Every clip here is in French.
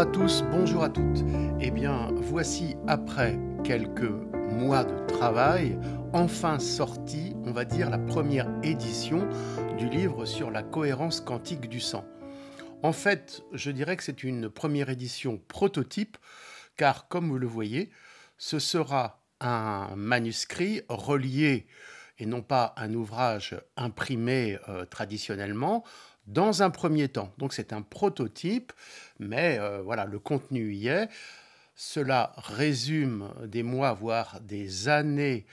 à tous, bonjour à toutes. Eh bien, voici après quelques mois de travail, enfin sortie, on va dire, la première édition du livre sur la cohérence quantique du sang. En fait, je dirais que c'est une première édition prototype, car comme vous le voyez, ce sera un manuscrit relié et non pas un ouvrage imprimé traditionnellement, dans un premier temps. Donc c'est un prototype, mais voilà, le contenu y est. Cela résume des mois, voire des années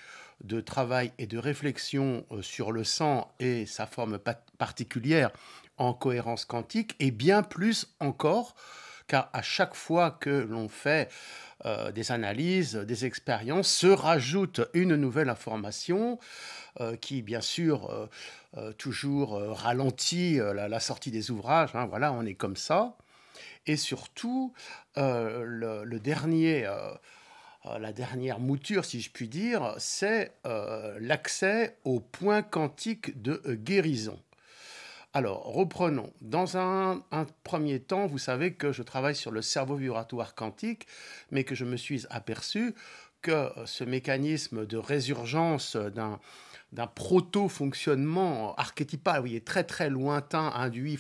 de travail et de réflexion sur le sang et sa forme particulière en cohérence quantique, et bien plus encore, car à chaque fois que l'on fait des analyses, des expériences, se rajoute une nouvelle information qui, bien sûr, toujours ralentit la sortie des ouvrages. Hein, voilà, on est comme ça. Et surtout, le dernier, la dernière mouture, si je puis dire, c'est l'accès au point quantique de guérison. Alors, reprenons. Dans un premier temps, vous savez que je travaille sur le cerveau vibratoire quantique, mais que je me suis aperçu que ce mécanisme de résurgence d'un proto-fonctionnement archétypal, vous voyez, très très lointain, induit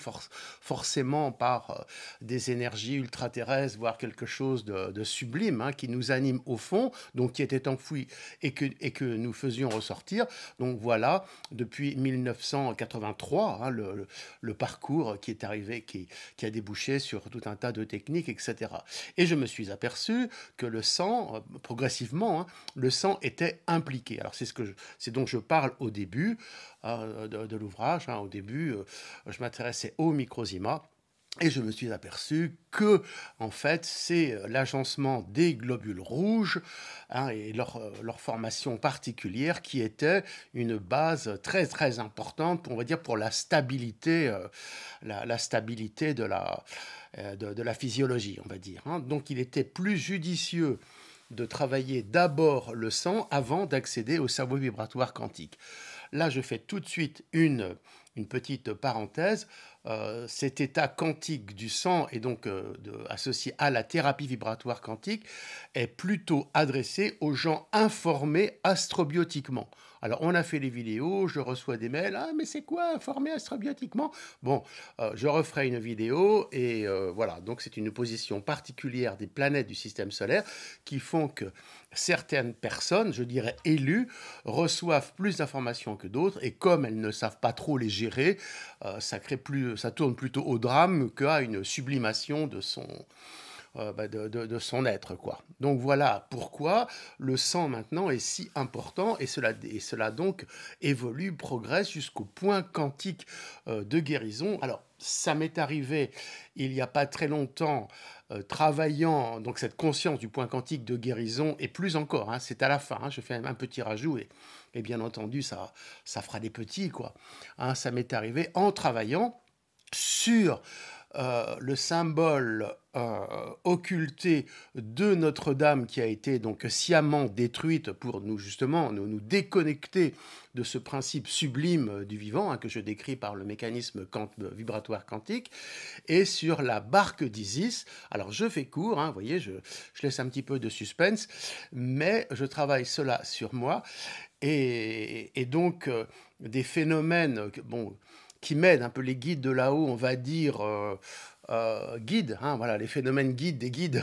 forcément par des énergies ultra-terrestres, voire quelque chose de sublime, hein, qui nous anime au fond, donc qui était enfoui et que nous faisions ressortir. Donc voilà, depuis 1983, hein, le parcours qui est arrivé, qui a débouché sur tout un tas de techniques, etc. Et je me suis aperçu que le sang, progressivement, hein, le sang était impliqué. Alors c'est dont je parle au début de l'ouvrage. Hein. Au début, je m'intéressais au microsima. Et je me suis aperçu que, en fait, c'est l'agencement des globules rouges, hein, et leur formation particulière qui était une base très très importante, on va dire, pour la stabilité, la stabilité de la physiologie, on va dire. Hein. Donc, il était plus judicieux de travailler d'abord le sang avant d'accéder au cerveau vibratoire quantique. Là, je fais tout de suite une petite parenthèse. Cet état quantique du sang, et donc associé à la thérapie vibratoire quantique, est plutôt adressé aux gens informés astrobiotiquement. Alors, on a fait les vidéos, je reçois des mails. Ah, mais c'est quoi informer astrobiotiquement? Bon, je referai une vidéo, et voilà. Donc, c'est une position particulière des planètes du système solaire qui font que certaines personnes, je dirais élues, reçoivent plus d'informations que d'autres, et comme elles ne savent pas trop les gérer, ça tourne plutôt au drame qu'à une sublimation de son être, quoi. Donc voilà pourquoi le sang maintenant est si important, et cela donc évolue, progresse jusqu'au point quantique de guérison. Alors, ça m'est arrivé il n'y a pas très longtemps, travaillant donc cette conscience du point quantique de guérison, et plus encore, hein, c'est à la fin, hein, je fais un petit rajout, et bien entendu ça fera des petits, quoi. Hein, ça m'est arrivé en travaillant sur le symbole occulté de Notre-Dame, qui a été donc sciemment détruite pour nous justement nous déconnecter de ce principe sublime du vivant, hein, que je décris par le mécanisme vibratoire quantique, et sur la barque d'Isis. Alors je fais court, hein, vous voyez, je laisse un petit peu de suspense, mais je travaille cela sur moi, et donc des phénomènes, bon, qui m'aident un peu, les guides de là-haut, on va dire, guides, hein, voilà, les phénomènes guides des guides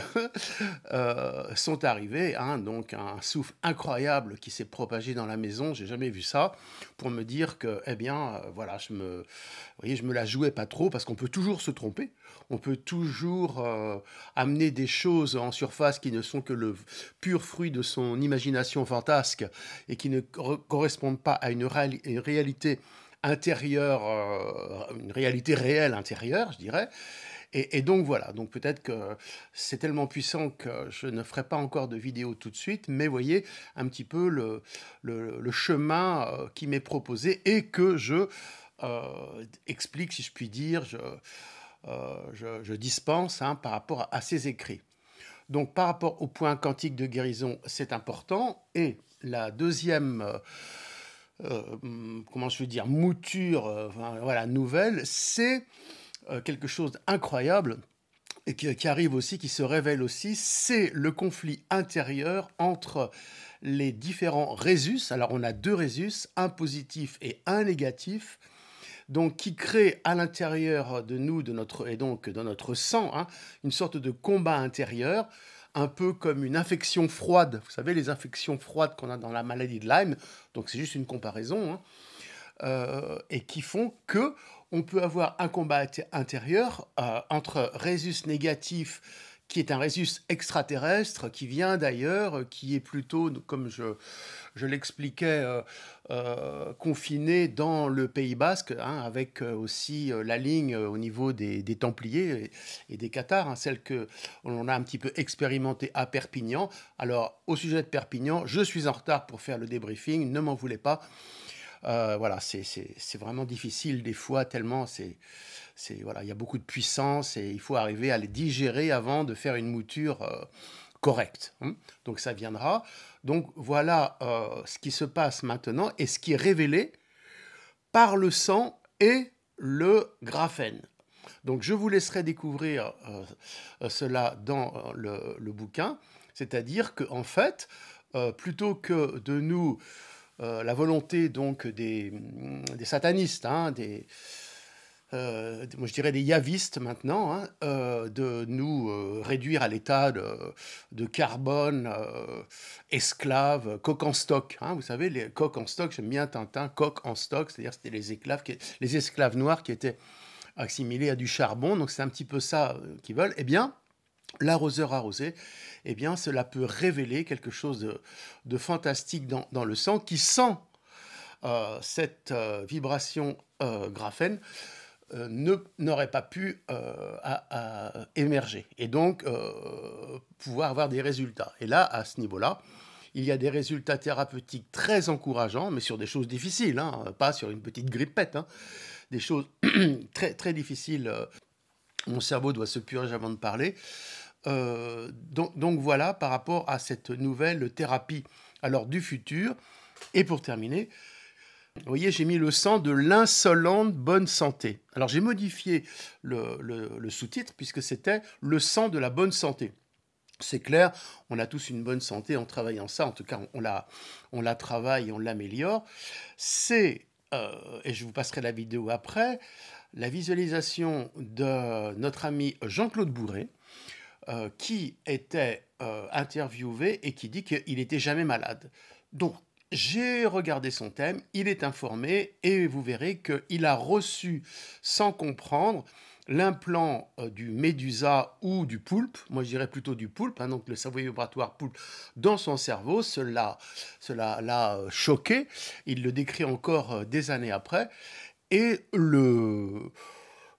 sont arrivés, hein, donc un souffle incroyable qui s'est propagé dans la maison, j'ai jamais vu ça, pour me dire que, eh bien, voilà, vous voyez, je me la jouais pas trop, parce qu'on peut toujours se tromper, on peut toujours amener des choses en surface qui ne sont que le pur fruit de son imagination fantasque, et qui ne correspondent pas à une réalité intérieure, une réalité réelle intérieure, je dirais. Et donc voilà, donc peut-être que c'est tellement puissant que je ne ferai pas encore de vidéo tout de suite, mais voyez un petit peu le chemin qui m'est proposé, et que je explique, si je puis dire, je dispense, hein, par rapport à ces écrits. Donc par rapport au point quantique de guérison, c'est important. Et la deuxième comment je veux dire, mouture, voilà, nouvelle, c'est quelque chose d'incroyable. et qui arrive aussi, qui se révèle aussi, c'est le conflit intérieur entre les différents résus. Alors on a deux résus, un positif et un négatif, donc qui crée à l'intérieur de nous, et donc dans notre sang, hein, une sorte de combat intérieur, un peu comme une infection froide. Vous savez, les infections froides qu'on a dans la maladie de Lyme, donc c'est juste une comparaison, hein, et qui font que on peut avoir un combat intérieur entre résus négatif, qui est un résus extraterrestre, qui vient d'ailleurs, qui est plutôt, comme je l'expliquais, confiné dans le Pays Basque, hein, avec aussi la ligne au niveau des Templiers et des Cathares, hein, celle que l'on a un petit peu expérimentée à Perpignan. Alors, au sujet de Perpignan, je suis en retard pour faire le débriefing, ne m'en voulez pas. Voilà, c'est vraiment difficile des fois, tellement voilà, il y a beaucoup de puissance et il faut arriver à les digérer avant de faire une mouture correcte, hein. Donc ça viendra. Donc voilà ce qui se passe maintenant et ce qui est révélé par le sang et le graphène. Donc je vous laisserai découvrir cela dans le bouquin, c'est-à-dire qu'en fait, plutôt que de nous la volonté donc des satanistes, hein, moi je dirais des yavistes maintenant, hein, de nous réduire à l'état de carbone, esclaves, coq en stock, hein, vous savez, les coqs en stock, j'aime bien Tintin, coq en stock, c'est-à-dire c'était les esclaves noirs qui étaient assimilés à du charbon, donc c'est un petit peu ça qu'ils veulent. Eh bien, l'arroseur arrosé, eh bien, cela peut révéler quelque chose de fantastique dans le sang qui sent cette vibration graphène n'aurait pas pu émerger et donc pouvoir avoir des résultats. Et là, à ce niveau-là, il y a des résultats thérapeutiques très encourageants, mais sur des choses difficiles, hein, pas sur une petite grippette, hein, des choses très, très difficiles. Mon cerveau doit se purger avant de parler. Donc voilà, par rapport à cette nouvelle thérapie alors du futur. Et pour terminer, vous voyez, j'ai mis le sang de l'insolente bonne santé. Alors j'ai modifié le sous-titre puisque c'était le sang de la bonne santé. C'est clair, on a tous une bonne santé en travaillant ça, en tout cas on la travaille, on l'améliore. C'est, et je vous passerai la vidéo après, la visualisation de notre ami Jean-Claude Bourré, qui était interviewé et qui dit qu'il n'était jamais malade. Donc, j'ai regardé son thème, il est informé et vous verrez qu'il a reçu, sans comprendre, l'implant du médusa ou du poulpe, moi je dirais plutôt du poulpe, hein, donc le cerveau vibratoire poulpe dans son cerveau, cela l'a choqué, il le décrit encore des années après, et le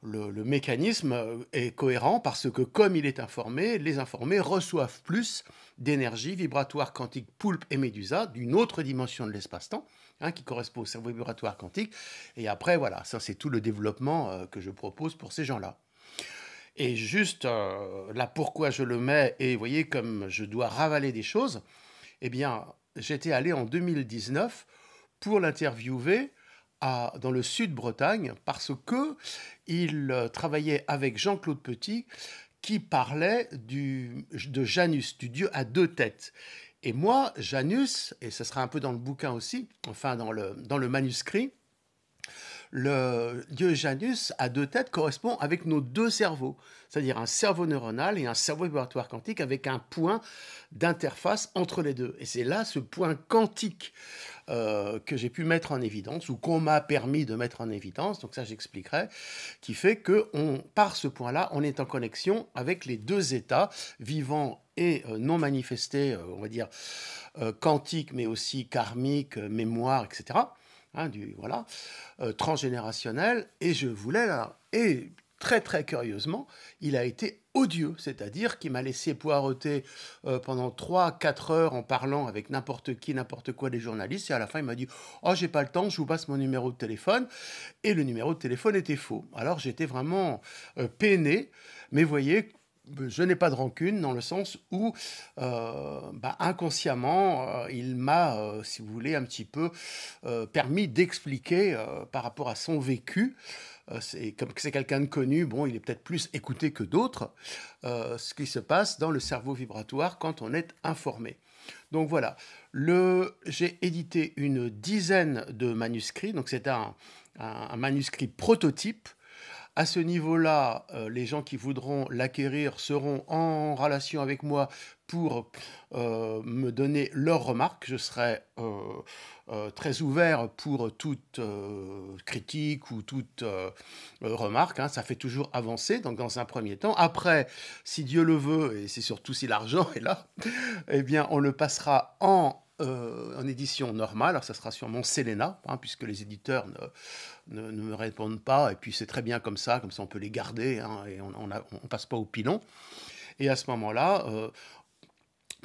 mécanisme est cohérent parce que comme il est informé, les informés reçoivent plus d'énergie vibratoire quantique poulpe et médusa d'une autre dimension de l'espace-temps, hein, qui correspond au cerveau vibratoire quantique. Et après, voilà, ça c'est tout le développement que je propose pour ces gens-là. Et juste là, pourquoi je le mets, et vous voyez comme je dois ravaler des choses, eh bien, j'étais allé en 2019 pour l'interviewer dans le sud-Bretagne parce qu'il travaillait avec Jean-Claude Petit qui parlait de Janus, du dieu à deux têtes. Et moi, Janus, et ce sera un peu dans le bouquin aussi, enfin dans le manuscrit, le dieu Janus à deux têtes correspond avec nos deux cerveaux, c'est-à-dire un cerveau neuronal et un cerveau vibratoire quantique avec un point d'interface entre les deux. Et c'est là ce point quantique que j'ai pu mettre en évidence, ou qu'on m'a permis de mettre en évidence, donc ça j'expliquerai, qui fait que par ce point-là, on est en connexion avec les deux états, vivants et non manifestés, on va dire quantiques, mais aussi karmiques, mémoire, etc., hein, voilà, transgénérationnel, et je voulais là, et très très curieusement, il a été odieux, c'est-à-dire qu'il m'a laissé poireauter pendant 3-4 heures en parlant avec n'importe qui, n'importe quoi des journalistes, et à la fin il m'a dit « Oh, j'ai pas le temps, je vous passe mon numéro de téléphone », et le numéro de téléphone était faux. Alors j'étais vraiment peiné, mais vous voyez, je n'ai pas de rancune dans le sens où inconsciemment, il m'a, si vous voulez, un petit peu permis d'expliquer par rapport à son vécu comme c'est quelqu'un de connu, bon, il est peut-être plus écouté que d'autres, ce qui se passe dans le cerveau vibratoire quand on est informé. Donc voilà, j'ai édité une dizaine de manuscrits, donc c'est un manuscrit prototype. À ce niveau-là, les gens qui voudront l'acquérir seront en relation avec moi pour me donner leurs remarques. Je serai très ouvert pour toute critique ou toute remarque. Hein. Ça fait toujours avancer, donc dans un premier temps. Après, si Dieu le veut, et c'est surtout si l'argent est là, eh bien, on le passera en édition normale. Alors, ça sera sur mon Selena, hein, puisque les éditeurs ne me répondent pas. Et puis, c'est très bien comme ça on peut les garder, hein, et on ne passe pas au pilon. Et à ce moment-là,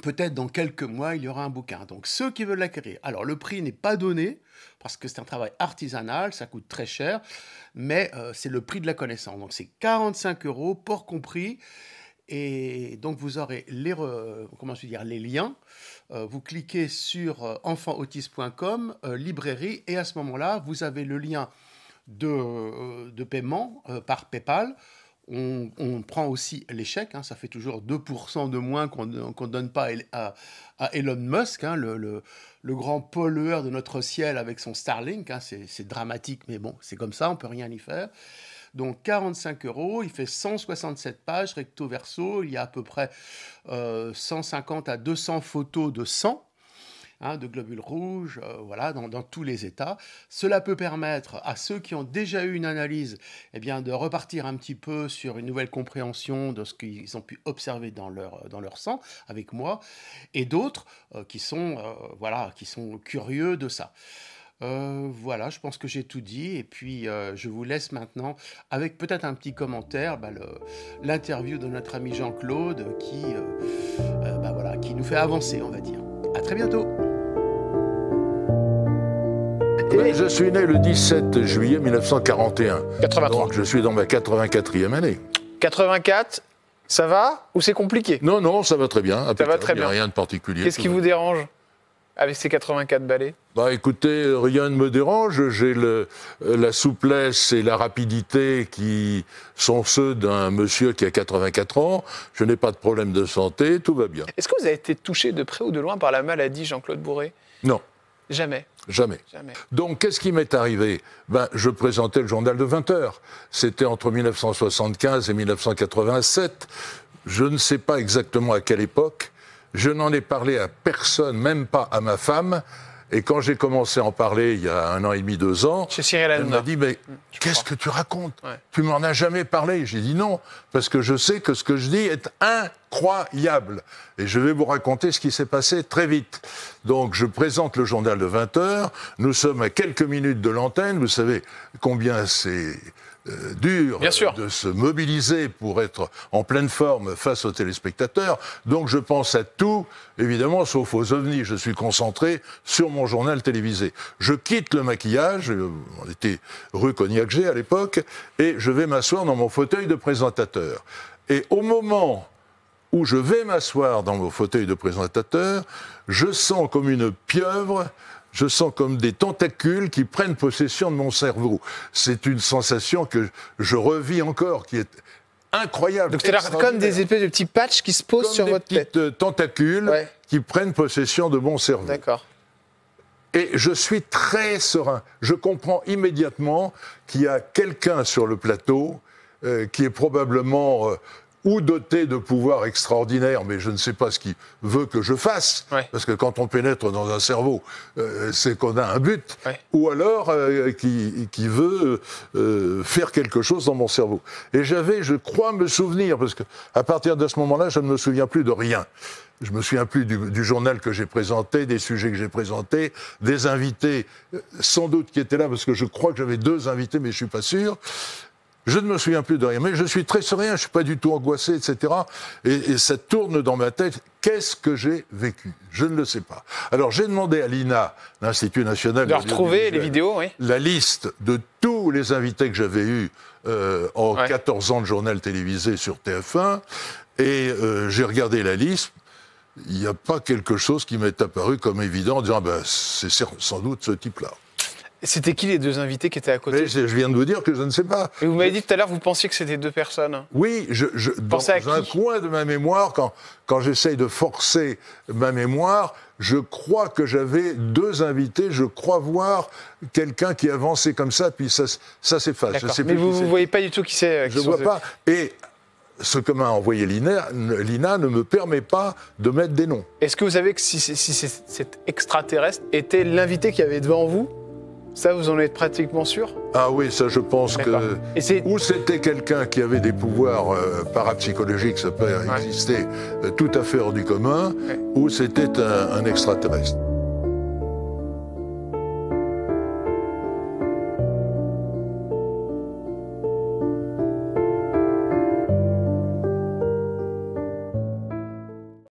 peut-être dans quelques mois, il y aura un bouquin. Donc, ceux qui veulent l'acquérir. Alors, le prix n'est pas donné, parce que c'est un travail artisanal, ça coûte très cher, mais c'est le prix de la connaissance. Donc, c'est 45 €, port compris. Et donc, vous aurez les liens. Vous cliquez sur enfantautisme.com, librairie, et à ce moment-là, vous avez le lien de paiement par PayPal. On prend aussi les chèques, hein, ça fait toujours 2% de moins qu'on ne donne pas à Elon Musk, hein, le grand pollueur de notre ciel avec son Starlink. Hein, c'est dramatique, mais bon, c'est comme ça, on ne peut rien y faire. Donc 45 €, il fait 167 pages, recto verso, il y a à peu près 150 à 200 photos de sang, hein, de globules rouges, voilà, dans tous les états. Cela peut permettre à ceux qui ont déjà eu une analyse, eh bien, de repartir un petit peu sur une nouvelle compréhension de ce qu'ils ont pu observer dans leur sang avec moi, et d'autres qui sont curieux de ça. Voilà, je pense que j'ai tout dit, et puis je vous laisse maintenant avec peut-être un petit commentaire, l'interview de notre ami Jean-Claude qui nous fait avancer, on va dire. À très bientôt. Je suis né le 17 juillet 1941. 83. Donc je suis dans ma 84e année. 84, ça va ou c'est compliqué? Non, ça va très bien. Ça va très bien. Il n'y a rien de particulier. Qu'est-ce qui vous dérange avec ces 84 ballets? Écoutez, rien ne me dérange. J'ai la souplesse et la rapidité qui sont ceux d'un monsieur qui a 84 ans. Je n'ai pas de problème de santé, tout va bien. Est-ce que vous avez été touché de près ou de loin par la maladie, Jean-Claude Bourré? Non. Jamais. Jamais. Donc, qu'est-ce qui m'est arrivé? Je présentais le journal de 20 heures. C'était entre 1975 et 1987. Je ne sais pas exactement à quelle époque. Je n'en ai parlé à personne, même pas à ma femme. Et quand j'ai commencé à en parler il y a 1 an et demi, 2 ans, chez Cyril elle m'a dit, mais qu'est-ce que tu racontes? Tu m'en as jamais parlé. J'ai dit non, parce que je sais que ce que je dis est incroyable. Et je vais vous raconter ce qui s'est passé très vite. Donc je présente le journal de 20 heures. Nous sommes à quelques minutes de l'antenne. Vous savez combien c'est dur de se mobiliser pour être en pleine forme face aux téléspectateurs. Donc je pense à tout, évidemment, sauf aux ovnis. Je suis concentré sur mon journal télévisé. Je quitte le maquillage, on était rue Cognac-G à l'époque, et je vais m'asseoir dans mon fauteuil de présentateur. Et au moment où je vais m'asseoir dans mon fauteuil de présentateur, je sens comme une pieuvre. Je sens comme des tentacules qui prennent possession de mon cerveau. C'est une sensation que je revis encore, qui est incroyable. Donc c'est comme des espèces de petits patchs qui se posent sur votre tête. Comme des petites tentacules qui prennent possession de mon cerveau. D'accord. Et je suis très serein. Je comprends immédiatement qu'il y a quelqu'un sur le plateau qui est probablement ou doté de pouvoirs extraordinaires, mais je ne sais pas ce qu'il veut que je fasse, parce que quand on pénètre dans un cerveau, c'est qu'on a un but, ou alors qui veut faire quelque chose dans mon cerveau. Et je crois me souvenir, parce qu'à partir de ce moment-là, je ne me souviens plus de rien. Je me souviens plus du journal que j'ai présenté, des sujets que j'ai présentés, des invités, sans doute qui étaient là, parce que je crois que j'avais 2 invités, mais je suis pas sûr. Je ne me souviens plus de rien, mais je suis très serein, je ne suis pas du tout angoissé, etc. Et ça tourne dans ma tête. Qu'est-ce que j'ai vécu? Je ne le sais pas. Alors j'ai demandé à l'INA, l'Institut National de retrouver les vidéos, la liste de tous les invités que j'avais eus en 14 ans de journal télévisé sur TF1, et j'ai regardé la liste. Il n'y a pas quelque chose qui m'est apparu comme évident en disant c'est sans doute ce type-là. C'était qui les deux invités qui étaient à côté? Mais je viens de vous dire que je ne sais pas. Et vous m'avez dit tout à l'heure, vous pensiez que c'était deux personnes. Oui, dans un coin de ma mémoire, quand j'essaye de forcer ma mémoire, je crois que j'avais deux invités, je crois voir quelqu'un qui avançait comme ça, puis ça s'efface. Mais vous ne voyez pas du tout qui c'est? Je ne vois pas. Et ce que m'a envoyé Lina ne me permet pas de mettre des noms. Est-ce que vous savez que si cet extraterrestre était l'invité qui avait devant vous? Ça, vous en êtes pratiquement sûr? Ah oui, ça je pense que... Ou c'était quelqu'un qui avait des pouvoirs parapsychologiques, ça peut exister tout à fait hors du commun, ou c'était un extraterrestre.